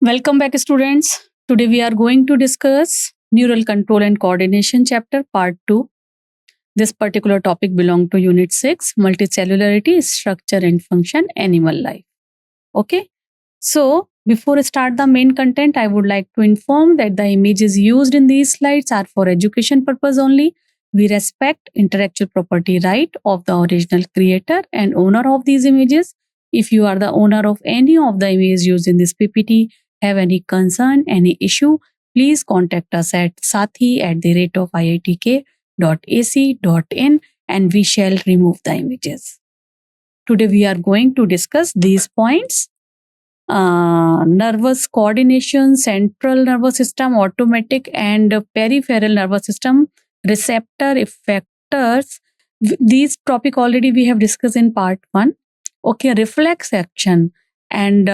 Welcome back, students. Today we are going to discuss Neural Control and Coordination chapter part 2. This particular topic belongs to Unit 6, Multicellularity, Structure and Function, Animal Life. Okay. So, before I start the main content, I would like to inform that the images used in these slides are for education purpose only. We respect intellectual property right of the original creator and owner of these images. If you are the owner of any of the images used in this PPT, have any concern, any issue, please contact us at sathi@iitk.ac.in and we shall remove the images. Today we are going to discuss these points. Nervous coordination, central nervous system, automatic and peripheral nervous system, receptor effectors. These topic already we have discussed in part 1. Okay, reflex action and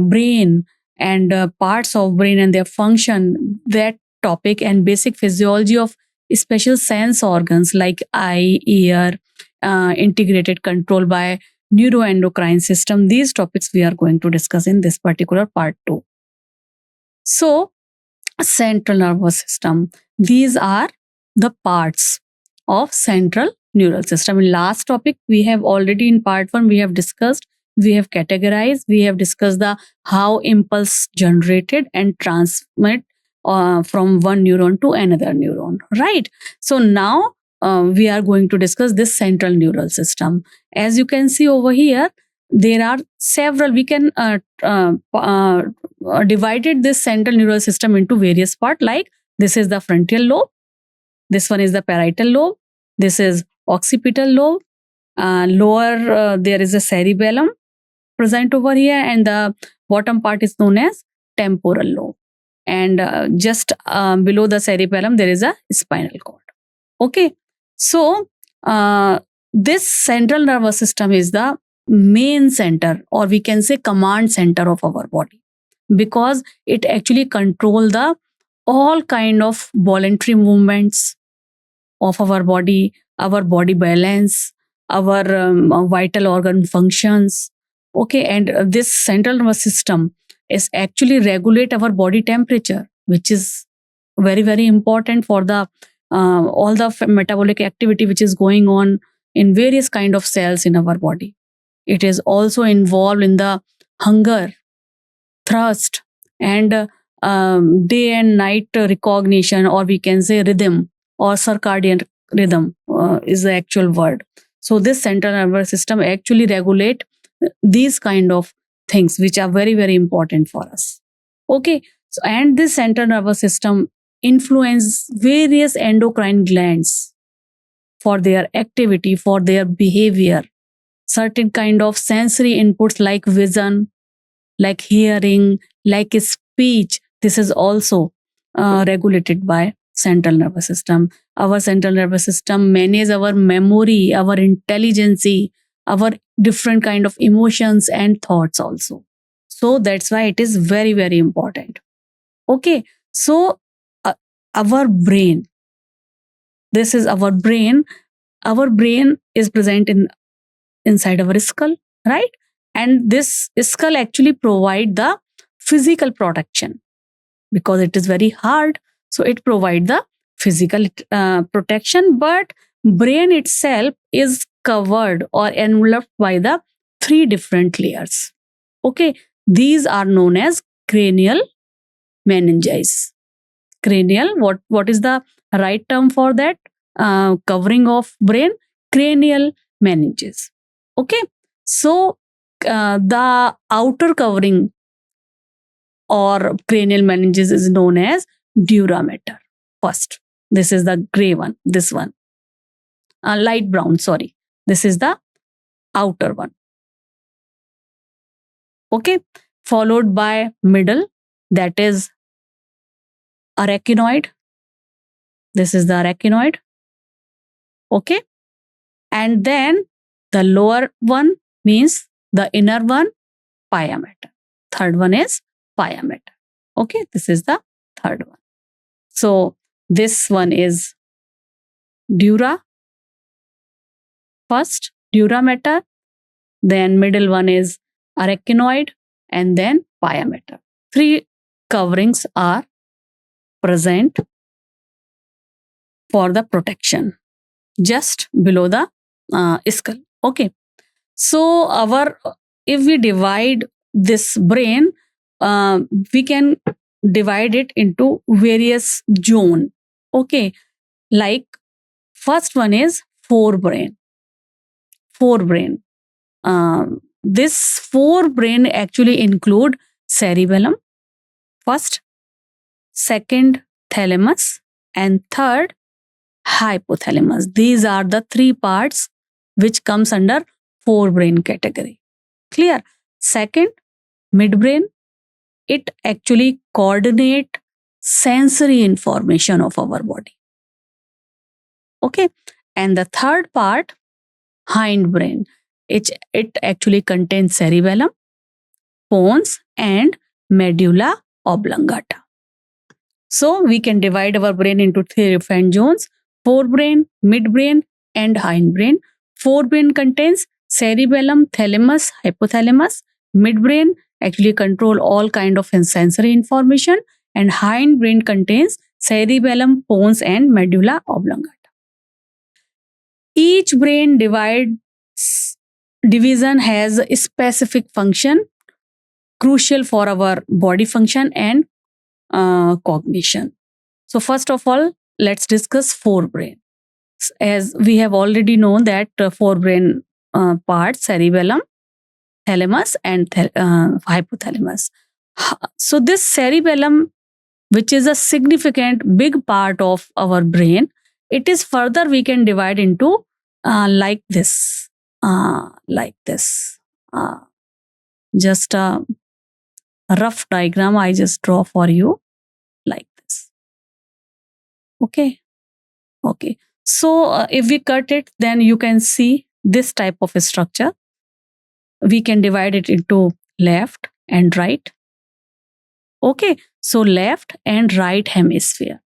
brain and parts of brain and their function, that topic, and basic physiology of special sense organs like eye, ear, integrated control by neuroendocrine system. These topics we are going to discuss in this particular part 2. So, central nervous system. These are the parts of central neural system. In last topic, we have already in part 1, we have discussed, we have categorized, we have discussed the how impulse generated and transmit from one neuron to another neuron, right? So now we are going to discuss this central neural system. As you can see over here, there are several. We can divided this central neural system into various parts. Like this is the frontal lobe, this one is the parietal lobe, this is occipital lobe, lower there is a cerebellum present over here, and the bottom part is known as temporal lobe, and just below the cerebellum there is a spinal cord. Okay, so this central nervous system is the main center, or we can say command center of our body, because it actually control the all kind of voluntary movements of our body balance, our vital organ functions. Okay, and this central nervous system is actually regulate our body temperature, which is very, very important for the all the metabolic activity which is going on in various kind of cells in our body. It is also involved in the hunger, thirst, and day and night recognition, or we can say rhythm, or circadian rhythm is the actual word. So this central nervous system actually regulate these kind of things which are very, very important for us. Okay, so and this central nervous system influence various endocrine glands for their activity, for their behavior. Certain kind of sensory inputs like vision, like hearing, like speech, this is also regulated by central nervous system. Our central nervous system manages our memory, our intelligence, our different kind of emotions and thoughts also. So that's why it is very, very important. Okay, so our brain, this is our brain. Our brain is present inside our skull, right? And this skull actually provide the physical protection because it is very hard. So it provide the physical protection, but brain itself is covered or enveloped by the 3 different layers. Okay, these are known as cranial meninges. Cranial, what is the right term for that covering of brain? Cranial meninges. Okay, so the outer covering or cranial meninges is known as dura mater. First, this is the gray one, this one, light brown, sorry. This is the outer one. Okay, followed by middle, that is arachnoid. This is the arachnoid. Okay, and then the lower one means the inner one, pia mater. Third one is pia mater. Okay, this is the third one. So this one is dura. First, dura mater, then middle one is arachnoid, and then pia mater. three coverings are present for the protection just below the skull. Okay. So if we divide this brain, we can divide it into various zone. Okay. Like first one is forebrain. Forebrain. This forebrain actually include cerebellum, first, second thalamus, and third hypothalamus. These are the three parts which comes under forebrain category. Clear? Second, midbrain. It actually coordinate sensory information of our body. Okay. And the third part, hindbrain. It actually contains cerebellum, pons, and medulla oblongata. So we can divide our brain into three different zones: forebrain, midbrain, and hindbrain. Forebrain contains cerebellum, thalamus, hypothalamus. Midbrain actually control all kind of sensory information, and hindbrain contains cerebellum, pons, and medulla oblongata. Each brain division has a specific function crucial for our body function and cognition. So first of all, let's discuss forebrain. As we have already known that forebrain parts, cerebellum, thalamus, and hypothalamus. So this cerebellum, which is a significant big part of our brain, it is further we can divide into like this. Just a rough diagram I just draw for you like this. Okay. So if we cut it, then you can see this type of a structure. We can divide it into left and right. Okay. So left and right hemisphere.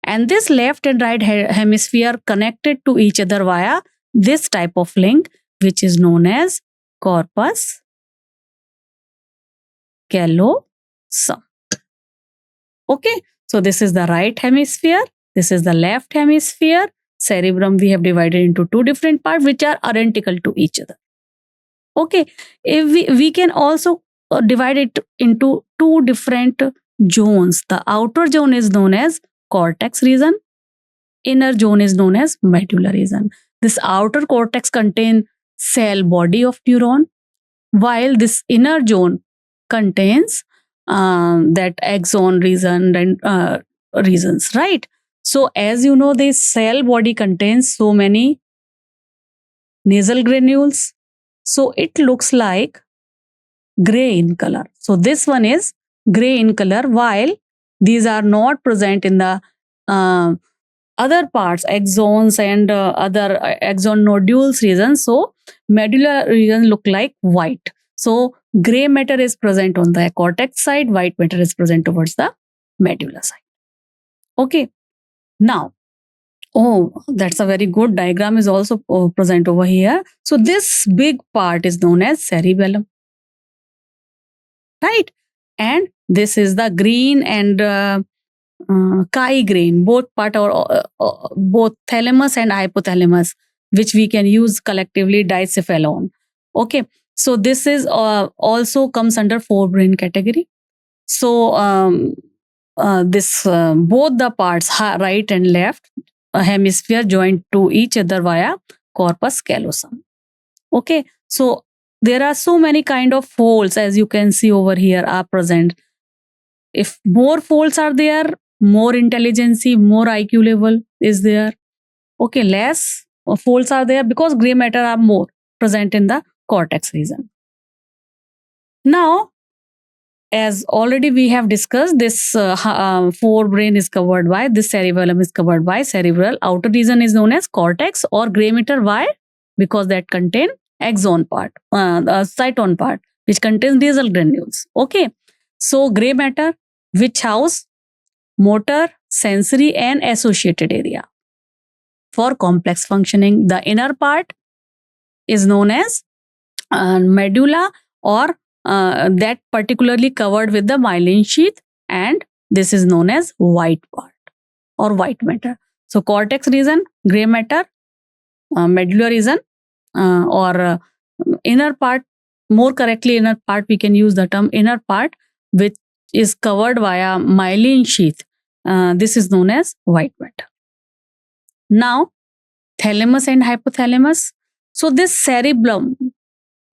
And this left and right hemisphere connected to each other via this type of link, which is known as corpus callosum. Okay. So this is the right hemisphere. This is the left hemisphere. Cerebrum we have divided into two different parts which are identical to each other. Okay. If we can also divide it into two different zones. The outer zone is known as cortex region. Inner zone is known as medulla region. This outer cortex contains cell body of neuron, while this inner zone contains that axon region and regions, right? So as you know, this cell body contains so many nasal granules. So it looks like gray in color. So this one is gray in color, while these are not present in the other parts, axons and other axon nodules region. So medulla region look like white. So gray matter is present on the cortex side, white matter is present towards the medulla side. Okay. Now, that's a very good diagram is also present over here. So this big part is known as cerebellum, right? And this is the green and chi grain, both part or both thalamus and hypothalamus, which we can use collectively diencephalon. Okay, so this is also comes under forebrain category. So this both the parts, right and left hemisphere, joined to each other via corpus callosum. Okay, so there are so many kind of folds, as you can see over here, are present. If more folds are there, more intelligence, more IQ level is there. Okay, less folds are there because gray matter are more present in the cortex region. Now, as already we have discussed, this forebrain is covered by, this cerebellum is covered by cerebral. Outer region is known as cortex or gray matter. Why? Because that contain axon part, the cyton part, which contains nasal granules. Okay, so gray matter, which house motor, sensory, and associated area for complex functioning. The inner part is known as medulla or that particularly covered with the myelin sheath, and this is known as white part or white matter. So cortex region, gray matter, medulla region, or inner part, more correctly inner part, we can use the term inner part, which is covered via myelin sheath. This is known as white matter. Now, thalamus and hypothalamus. So this cerebellum,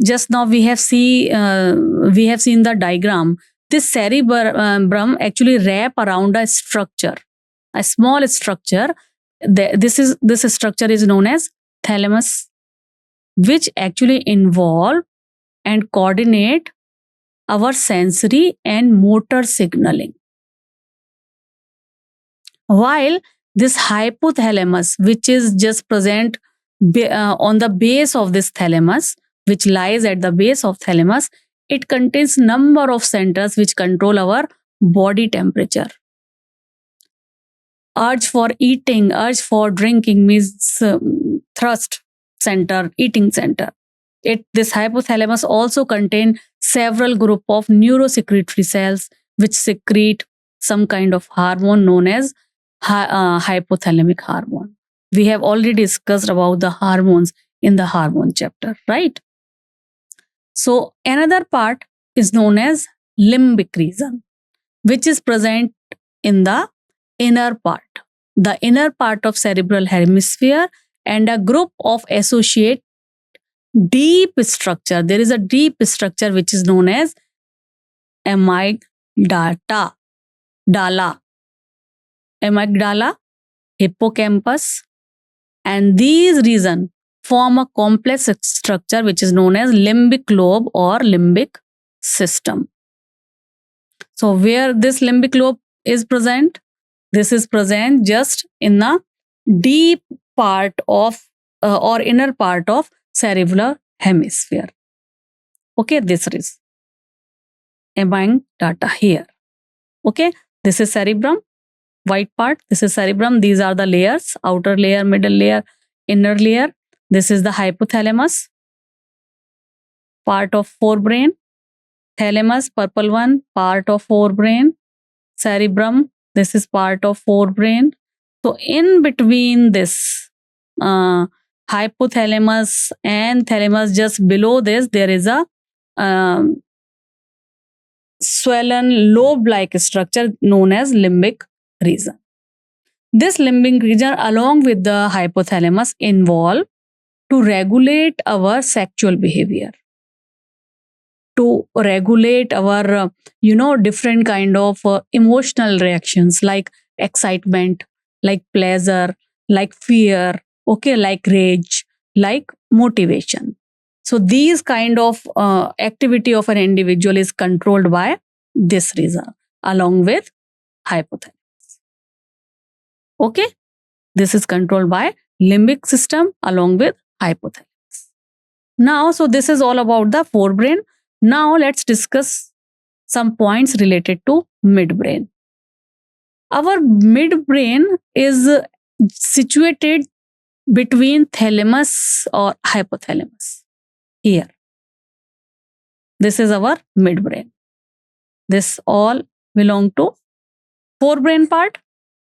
just now we have seen the diagram. This cerebellum actually wrap around a structure, a small structure. This structure is known as thalamus, which actually involve and coordinate our sensory and motor signaling. While this hypothalamus, which is just present on the base of this thalamus, which lies at the base of thalamus, it contains number of centers which control our body temperature. Urge for eating, urge for drinking means thrust center, eating center. This hypothalamus also contain several group of neurosecretory cells which secrete some kind of hormone known as hypothalamic hormone. We have already discussed about the hormones in the hormone chapter, right? So another part is known as limbic region, which is present in the inner part, the inner part of cerebral hemisphere, and a group of associate deep structure. There is a deep structure which is known as amygdala, hippocampus, and these regions form a complex structure which is known as limbic lobe or limbic system. So where this limbic lobe is present? This is present just in the deep part of or inner part of cerebral hemisphere. Okay, this is amygdala here. Okay, this is cerebrum, white part. This is cerebrum. These are the layers: outer layer, middle layer, inner layer. This is the hypothalamus, part of forebrain. Thalamus, purple one, part of forebrain. Cerebrum, this is part of forebrain. So in between this hypothalamus and thalamus, just below this, there is a swollen lobe-like structure known as limbic region. This limbic region, along with the hypothalamus, involve to regulate our sexual behavior, to regulate our different kind of emotional reactions like excitement, like pleasure, like fear, okay, like rage, like motivation. So these kind of activity of an individual is controlled by this region along with hypothalamus. Okay, this is controlled by limbic system along with hypothalamus. Now, so this is all about the forebrain. Now let's discuss some points related to midbrain. Our midbrain is situated between thalamus or hypothalamus. Here. This is our midbrain. This all belong to forebrain part,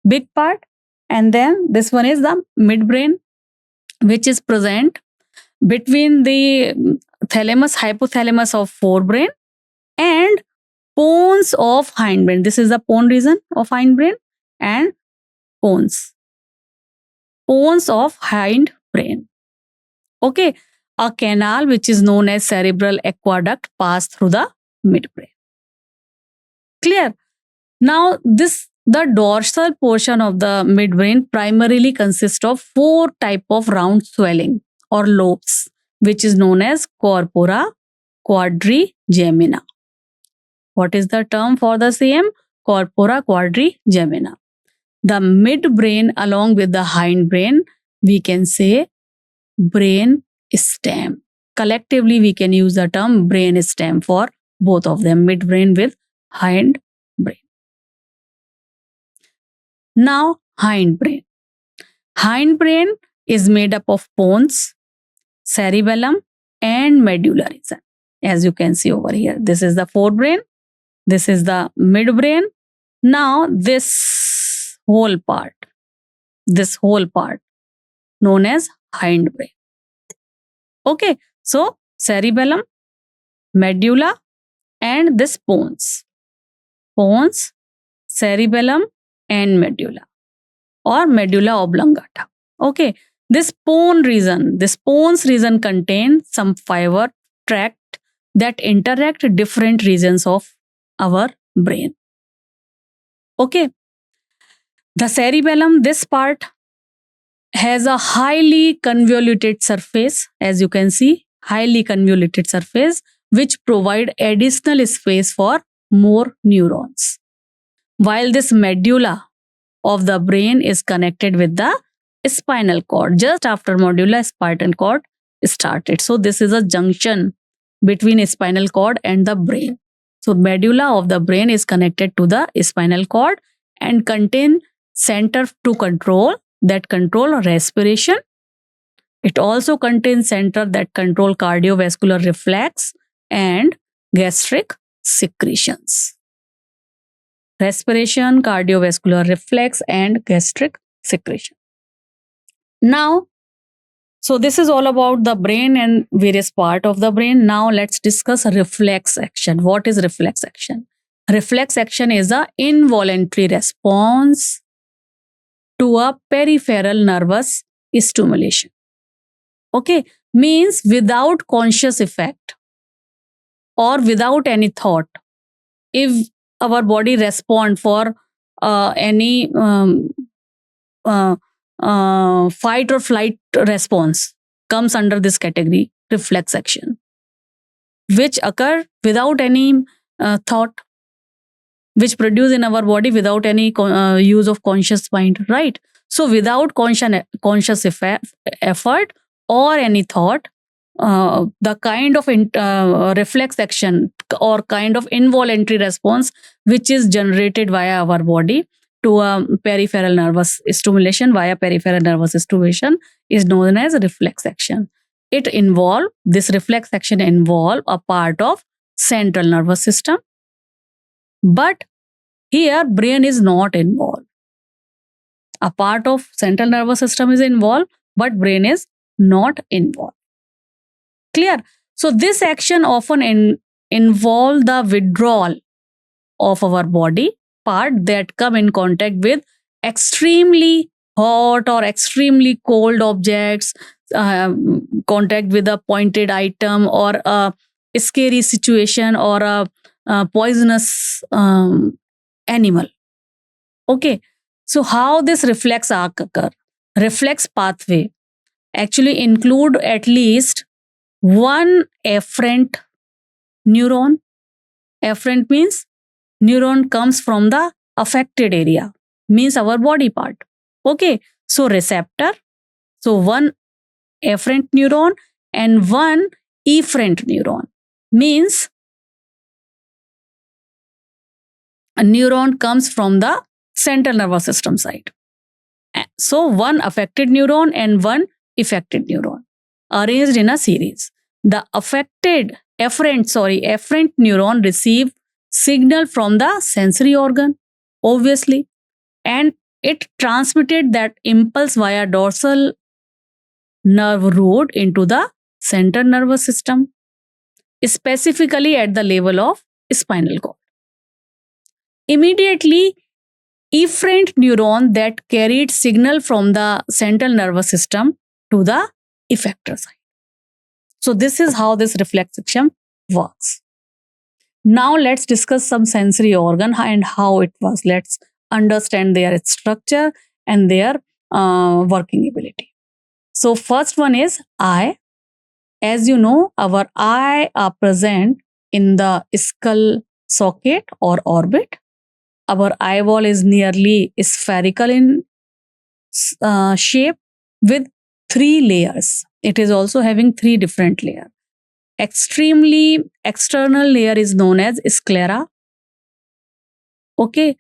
big part, and then this one is the midbrain, which is present between the thalamus, hypothalamus of forebrain and pons of hindbrain. This is the pons region of hindbrain and pons of hindbrain. Okay, a canal which is known as cerebral aqueduct pass through the midbrain. Clear? Now the dorsal portion of the midbrain primarily consists of 4 type of round swelling or lobes, which is known as corpora quadrigemina. What is the term for the same? Corpora quadrigemina. The midbrain along with the hindbrain, we can say brain stem. Collectively, we can use the term brain stem for both of them, midbrain with hindbrain. Now, hindbrain. Hindbrain is made up of pons, cerebellum, and medulla region. as you can see over here. This is the forebrain. This is the midbrain. Now this whole part known as hindbrain. Okay, so cerebellum, medulla, and this pons, cerebellum, and medulla, or medulla oblongata. Okay, this pons region contains some fiber tract that interact different regions of our brain. Okay, the cerebellum, this part has a highly convoluted surface, as you can see, highly convoluted surface, which provide additional space for more neurons. While this medulla of the brain is connected with the spinal cord. Just after medulla, spinal cord started. So this is a junction between spinal cord and the brain. So medulla of the brain is connected to the spinal cord and contain center to control respiration. It also contains center that control cardiovascular reflex and gastric secretions. Respiration, cardiovascular reflex, and gastric secretion. Now, so this is all about the brain and various parts of the brain. Now let's discuss reflex action. What is reflex action? Reflex action is an involuntary response to a peripheral nervous stimulation. Okay, means without conscious effect or without any thought. If our body respond for any fight or flight response, comes under this category, reflex action, which occur without any thought, which produce in our body without any use of conscious mind, right? So without conscious effort or any thought, the kind of reflex action or kind of involuntary response which is generated via our body to a peripheral nervous stimulation is known as reflex action. This reflex action involve a part of central nervous system, but here brain is not involved. A part of central nervous system is involved, but brain is not involved. Clear? So this action often involve the withdrawal of our body part that come in contact with extremely hot or extremely cold objects, contact with a pointed item or a scary situation or a poisonous animal. Okay, so how this reflex occur? Reflex pathway actually include at least one afferent neuron. Afferent means neuron comes from the affected area, means our body part. Okay, so receptor, so one afferent neuron and one efferent neuron, means a neuron comes from the central nervous system side. So one affected neuron and one effected neuron arranged in a series. The afferent neuron receive signal from the sensory organ, obviously, and it transmitted that impulse via dorsal nerve root into the central nervous system, specifically at the level of spinal cord. Immediately, efferent neuron that carried signal from the central nervous system to the effector side. So this is how this reflex action works. Now let's discuss some sensory organ and how it works. Let's understand their structure and their working ability. So first one is eye. As you know, our eye are present in the skull socket or orbit. Our eyeball is nearly spherical in shape with 3 layers. It is also having 3 different layers. Extremely external layer is known as sclera. Okay,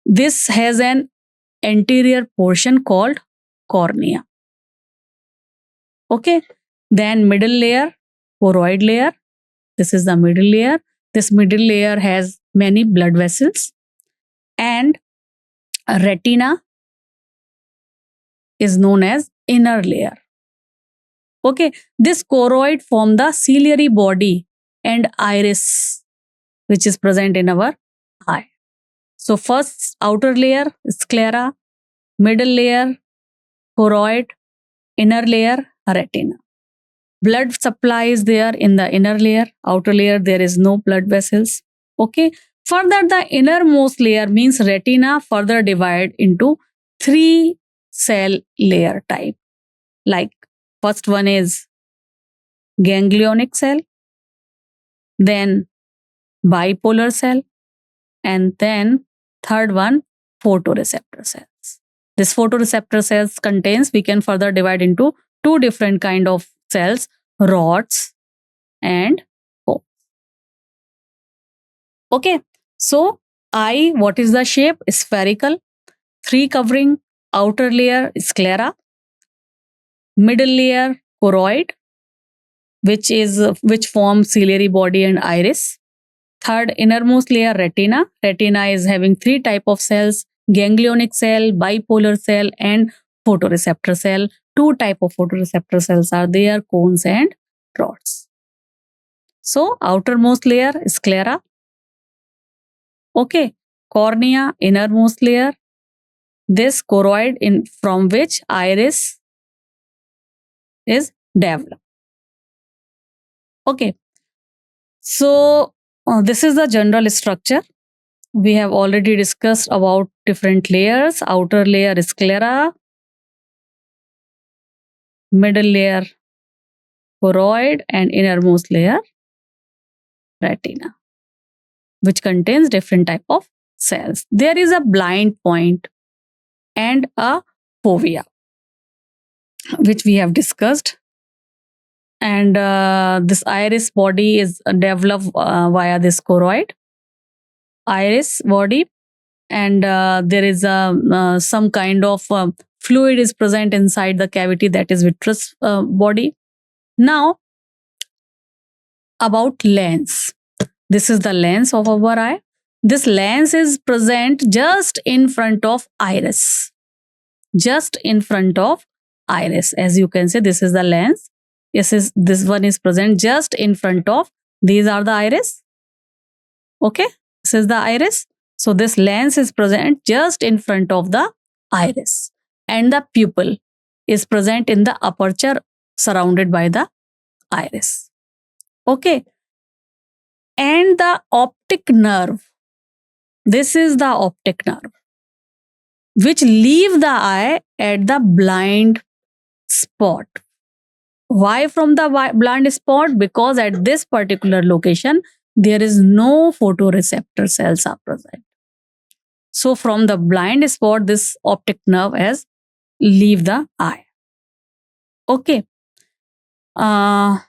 this has an anterior portion called cornea. Okay, then middle layer, choroid layer, This is the middle layer. This middle layer has many blood vessels, and retina is known as inner layer. Okay, this choroid form the ciliary body and iris, which is present in our eye. So first outer layer, sclera, middle layer, choroid, inner layer, retina. Blood supply is there in the inner layer. Outer layer, there is no blood vessels. Okay. Further, the innermost layer means retina further divide into 3 cell layer type. Like first one is ganglionic cell, then bipolar cell, and then third one, photoreceptor cells. This photoreceptor cells contains, we can further divide into 2 different kind of cells, rods and cones. Okay, so eye, what is the shape? Spherical, 3 covering, outer layer sclera, middle layer choroid, which forms ciliary body and iris. Third, innermost layer retina. Retina is having 3 type of cells: ganglionic cell, bipolar cell, and photoreceptor cell. 2 type of photoreceptor cells are there, cones and rods. So outermost layer sclera. Okay, cornea, innermost layer. This choroid from which iris is developed. Okay, so this is the general structure. We have already discussed about different layers. Outer layer sclera, middle layer choroid, and innermost layer retina, which contains different type of cells. There is a blind point and a fovea, which we have discussed. And this iris body is developed via this choroid iris body, and there is some kind of fluid is present inside the cavity, that is vitreous body. Now about lens. This is the lens of our eye. This lens is present just in front of iris. Just in front of iris. As you can see, this is the lens. This one is present just in front of. These are the iris. Okay. This is the iris. So this lens is present just in front of the iris. And the pupil is present in the aperture surrounded by the iris. Okay. And the optic nerve. This is the optic nerve, which leave the eye at the blind spot. Why from the blind spot? Because at this particular location, there is no photoreceptor cells are present. So from the blind spot, this optic nerve has leave the eye. Okay. The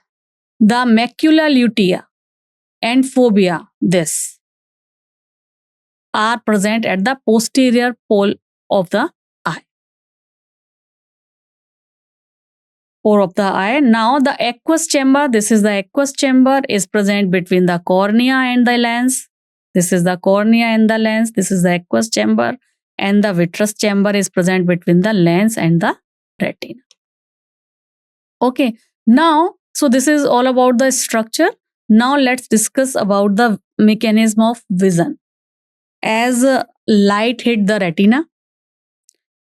macula lutea and fovea, this are present at the posterior pole of the eye. Pore of the eye. Now the aqueous chamber, this is the aqueous chamber, is present between the cornea and the lens. This is the cornea and the lens. This is the aqueous chamber, and the vitreous chamber is present between the lens and the retina. Okay. Now, so this is all about the structure. Now let's discuss about the mechanism of vision. As light hit the retina,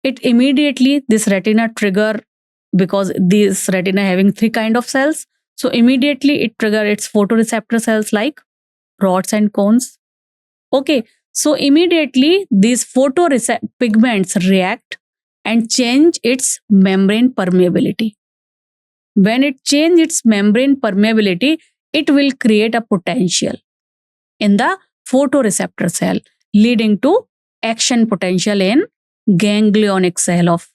it immediately, this retina trigger, because this retina having 3 kind of cells, so immediately it trigger its photoreceptor cells like rods and cones. Okay, so immediately these photoreceptor pigments react and change its membrane permeability. When it changes its membrane permeability, it will create a potential in the photoreceptor cell, leading to action potential in ganglionic cell of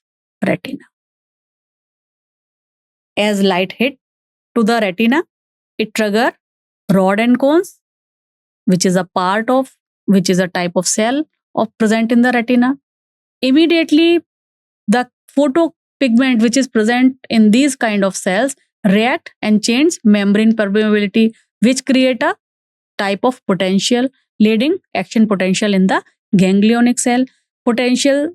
retina. As light hit to the retina, it trigger rod and cones, which is a type of cell of present in the retina. Immediately, the photopigment which is present in these kind of cells react and change membrane permeability. which create a type of potential, leading action potential in the ganglionic cell. Potential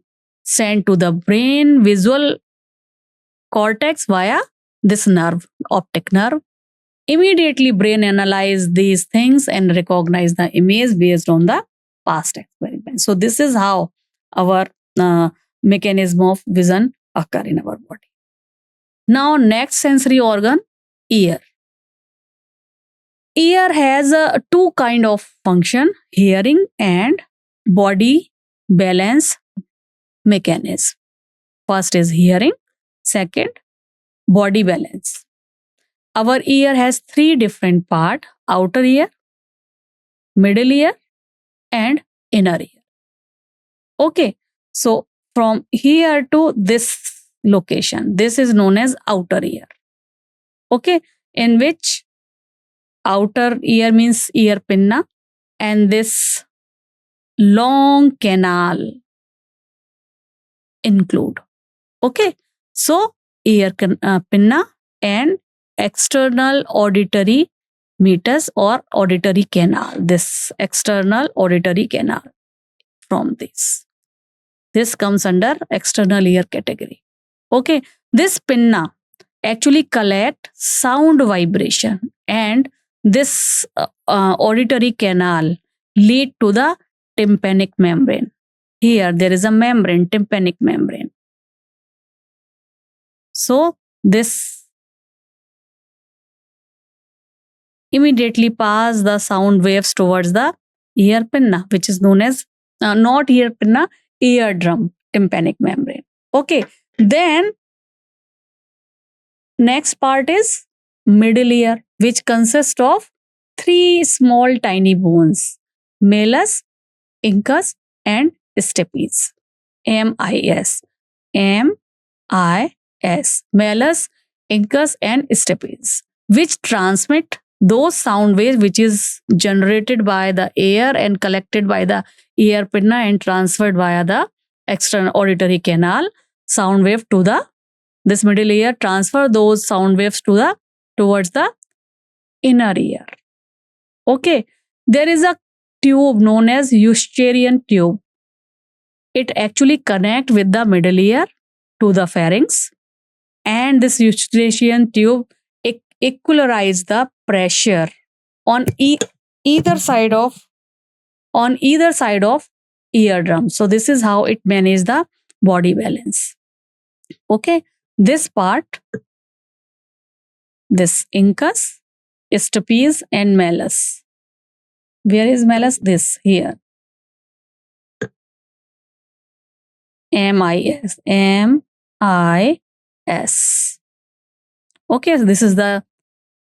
sent to the brain visual cortex via this nerve, optic nerve. Immediately brain analyze these things and recognize the image based on the past experiment. So this is how our mechanism of vision occur in our body. Now next sensory organ, ear. Ear has two kind of function, hearing and body balance mechanism. First is hearing, second body balance. Our ear has three different parts, outer ear, middle ear and inner ear. Okay, so from here to this location, this is known as outer ear. Okay, in which outer ear means ear pinna and this long canal include. Okay, so ear pinna and external auditory meatus or auditory canal, this external auditory canal from this comes under external ear category. Okay, this pinna actually collect sound vibration and this auditory canal lead to the tympanic membrane. Here there is a membrane, tympanic membrane. So this immediately pass the sound waves towards the ear pinna, which is known as not ear pinna, eardrum, tympanic membrane. Okay, then next part is middle ear, which consists of three small tiny bones, malleus, incus and stapes. M-I-S. M-I-S. Malleus, incus and stapes, which transmit those sound waves which is generated by the air and collected by the ear pinna and transferred via the external auditory canal sound wave to the this middle ear, transfer those sound waves to the towards the inner ear. Okay, there is a tube known as Eustachian tube. It actually connect with the middle ear to the pharynx, and this Eustachian tube equalize the pressure on either side of eardrum. So this is how it manages the body balance. Okay, this part, this incus, stapes and malleus. Where is malleus? This here. M-I-S. M-I-S. Okay, so this is the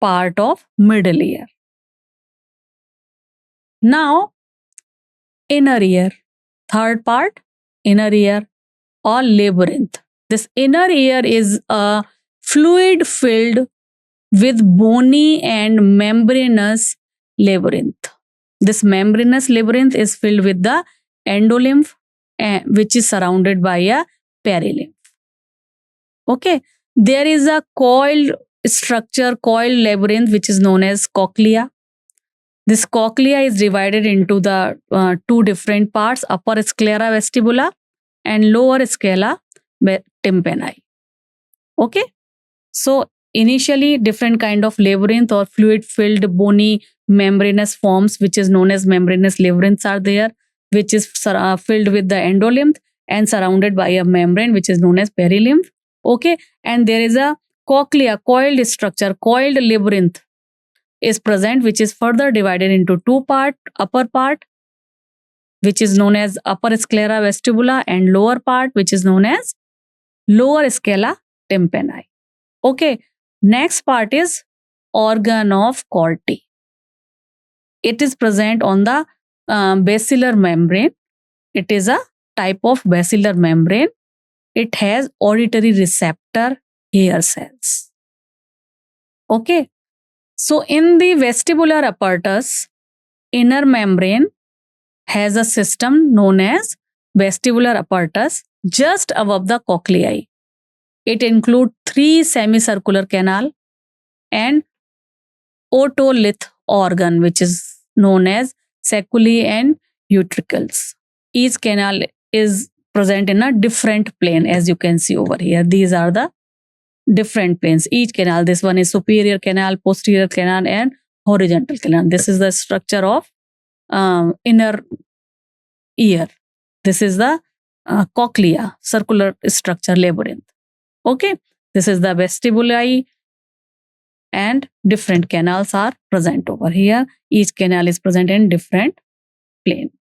part of middle ear. Now, inner ear. Third part, inner ear or labyrinth. This inner ear is a fluid filled with bony and membranous labyrinth. This membranous labyrinth is filled with the endolymph, which is surrounded by a perilymph. Okay, there is a coiled structure, coiled labyrinth, which is known as cochlea. This cochlea is divided into the two different parts, upper sclera vestibula and lower sclera tympani. Okay, so initially different kind of labyrinth or fluid filled bony membranous forms, which is known as membranous labyrinths, are there, which is filled with the endolymph and surrounded by a membrane which is known as perilymph. Okay, and there is a cochlea, coiled structure, coiled labyrinth is present, which is further divided into two parts, upper part which is known as upper sclera vestibula and lower part which is known as lower sclera tympani. Okay, next part is organ of Corti. It is present on the basilar membrane. It is a type of basilar membrane. It has auditory receptor hair cells. Okay, so in the vestibular apparatus, inner membrane has a system known as vestibular apparatus just above the cochleae. It includes three semicircular canal and otolith organ which is known as saculi and utricles. Each canal is present in a different plane, as you can see over here. These are the different planes. Each canal, this one is superior canal, posterior canal, and horizontal canal. This is the structure of inner ear. This is the cochlea, circular structure, labyrinth. Okay, this is the vestibuli, and different canals are present over here. Each canal is present in different plane.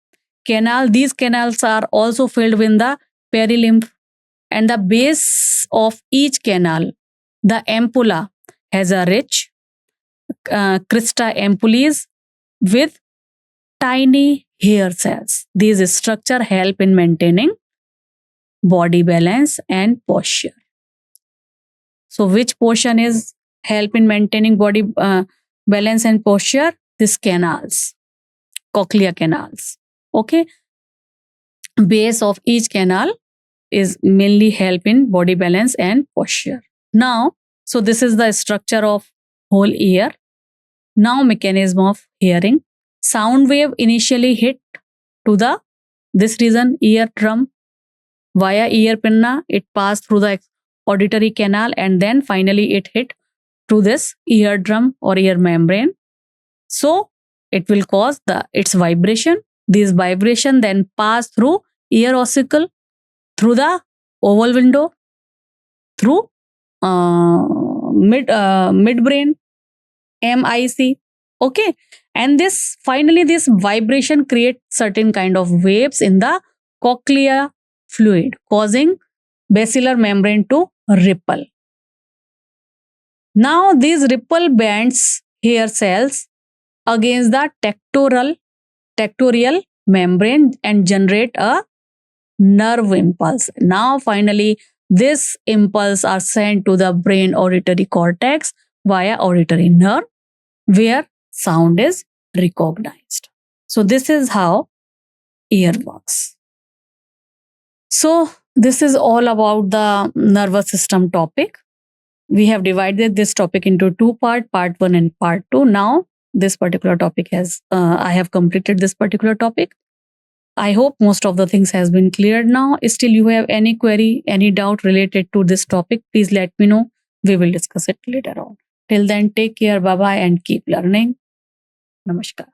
These canals are also filled with the perilymph, and the base of each canal, the ampulla, has a rich crista ampullis with tiny hair cells. These structure help in maintaining body balance and posture. So which portion is help in maintaining body balance and posture? These canals, cochlea canals. Okay, base of each canal is mainly help in body balance and posture. Now, so this is the structure of whole ear. Now, mechanism of hearing. Sound wave initially hit to this region, eardrum, via ear pinna. It passed through the auditory canal, and then finally it hit to this eardrum or ear membrane. So it will cause its vibration. This vibration then pass through ear ossicle, through the oval window, through midbrain, MIC. Okay, and this finally this vibration creates certain kind of waves in the cochlea fluid, causing basilar membrane to ripple. Now these ripple bends hair cells against the tectorial membrane and generate a nerve impulse. Now finally this impulse are sent to the brain auditory cortex via auditory nerve, where sound is recognized. So this is how ear works. So this is all about the nervous system topic. We have divided this topic into two parts, part 1 and part 2. Now this particular topic I have completed this particular topic. I hope most of the things has been cleared now. Still you have any query, any doubt related to this topic, please let me know. We will discuss it later on. Till then, take care, bye-bye, and keep learning. Namaskar.